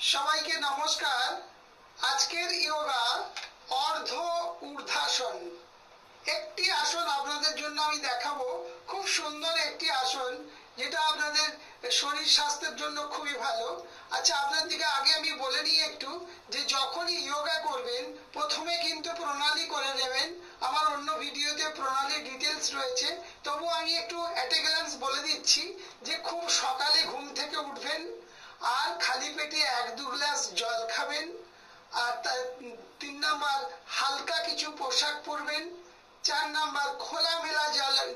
সবাইকে নমস্কার। আজকের যোগা অর্ধ ঊর্ধ্বাসন। একটি আসন আপনাদের জন্য আমি দেখাবো, খুব সুন্দর একটি আসন যেটা আপনাদের শরীর স্বাস্থ্যের জন্য খুবই ভালো। আচ্ছা, আপনাদেরকে আগে আমি বলে নিই একটু যে যখনই যোগা করবেন প্রথমে কিন্তু প্রণালী করে নেবেন। আমার অন্য ভিডিওতে প্রণালীর ডিটেলস রয়েছে, তবু আমি একটু অ্যাট এ গ্ল্যান্স বলে দিচ্ছি যে খুব সকালে ঘুম থেকে উঠবেন আর খালি পেটে 1-2 গ্লাস জল খাবেন। আর 3 নাম্বার হালকা কিছু পোশাক পরবেন। 4 নাম্বার খোলামেলা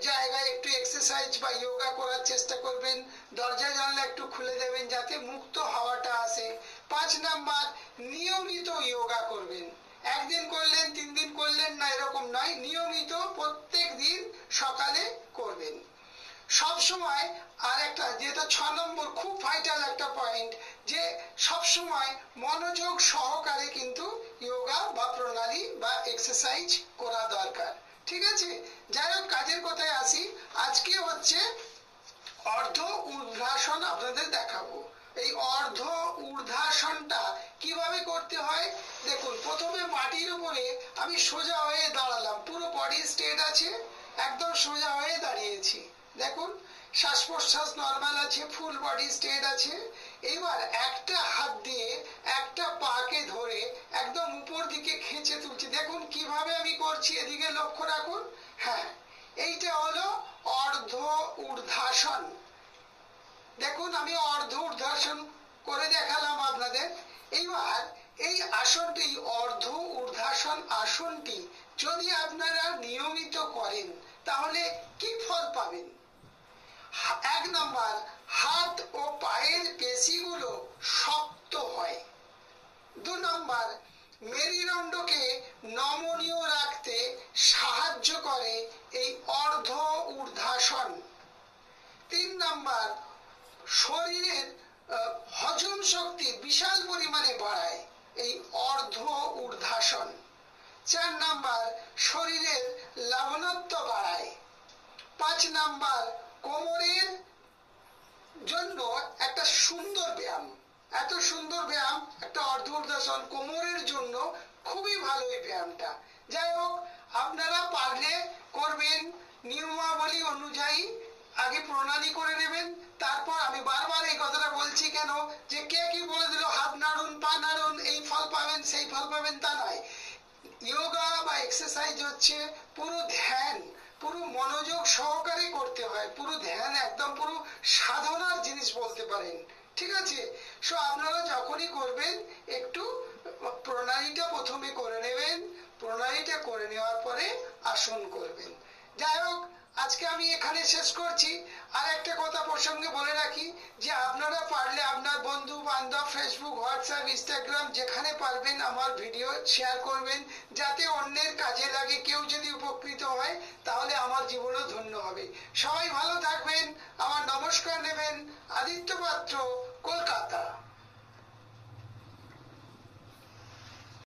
জায়গায় একটু এক্সারসাইজ বা যোগা করার চেষ্টা করবেন। দরজা জানলা একটু খুলে দেবেন যাতে মুক্ত হাওয়াটা আসে। 5 নাম্বার নিয়মিত যোগা করবেন। একদিন করলেন 3 দিন করলেন না এরকম নয়, নিয়মিত প্রত্যেক দিন সকালে করবেন সব সময়। আর একটা যেটা 6 নম্বর খুব ভাইটাল একটা পয়েন্ট, যে সব সময় মনোযোগ সহকারে কিন্তু যোগা বা প্রণালী বা এক্সারসাইজ করা দরকার। ঠিক আছে, যাই হোক কাজের কথায় আসি। আজকে হচ্ছে অর্ধ ঊর্ধ্বাসন আপনাদের দেখাবো। এই অর্ধ ঊর্ধ্বাসনটা কিভাবে করতে হয় দেখুন। প্রথমে মাটির উপরে আমি সোজা হয়ে দাঁড়ালাম, পুরো বডি স্ট্রেট আছে, একদম সোজা হয়ে দাঁড়িয়েছি। দেখুন শ্বাস প্রশ্বাস নর্মাল আছে, ফুল বডি স্ট্রেট আছে। এবার একটা হাত দিয়ে একটা পাকে ধরে একদম উপর দিকে খেঁচে তুলছি। দেখুন কিভাবে আমি করছি, এদিকে লক্ষ্য রাখুন। হ্যাঁ, এইটা হলো অর্ধ ঊর্ধ্বাসন। দেখুন আমি অর্ধ ঊর্ধ্বাসন করে দেখালাম আপনাদের। এইবার এই আসনটি অর্ধ ঊর্ধ্বাসন আসনটি যদি আপনারা নিয়মিত করেন তাহলে কি ফল পাবেন? 1 নাম্বার, হাত ও পায়ের পেশিগুলো শক্ত হয়। 2 নাম্বার, মেরুদণ্ডকে নমনীয় রাখতে সাহায্য করে এই অর্ধ ঊর্ধ্বাসন। 3 নাম্বার, শরীরের হজম শক্তি বিশাল পরিমাণে বাড়ায় এই অর্ধ ঊর্ধ্বাসন। 4 নাম্বার, শরীরের লবণত্ব বাড়ায়। 5 নাম্বার, কোমরের জন্য একটা সুন্দর ব্যায়াম। এত সুন্দর ব্যায়াম একটা অর্ধ ঊর্ধ্বাসন কোমরের জন্য খুবই ভালো এই ব্যায়ামটা। যাই হোক, আপনারা পারলে করবেন নিয়মাবলী অনুযায়ী। আগে প্রণালী করে নেবেন, তারপর আমি বারবার এই কথাটা বলছি কেন যে কে কি বলে দিল হাত নাড়ুন পা নাড়ুন এই ফল পাবেন সেই ফল পাবেন তা নয়। যোগা বা এক্সারসাইজ হচ্ছে পুরো ধ্যান, পুরো মনোযোগ সহকারে করতে হয়। পুরো ধ্যান, একদম পুরো সাধনার জিনিস বলতে পারেন। ঠিক আছে, সো আপনারা যখনই করবেন একটু প্রণালীটা প্রথমে করে নেবেন, প্রণালীটা করে নেওয়ার পরে আসন করবেন। যাই হোক, আজকে আমি এখানে শেষ করছি। আর একটা কথা প্রসঙ্গে বলে রাখি যে আপনারা পারলে আপনার বন্ধু বান্ধব ফেসবুক হোয়াটসঅ্যাপ ইনস্টাগ্রাম যেখানে পারবেন আমার ভিডিও শেয়ার করবেন, যাতে অন্যের কাজে লাগে। কেউ যদি উপকৃত হয় তাহলে আমার জীবনও ধন্য হবে। সবাই ভালো থাকবেন, আমার নমস্কার নেবেন। আদিত্য পাত্র, কলকাতা।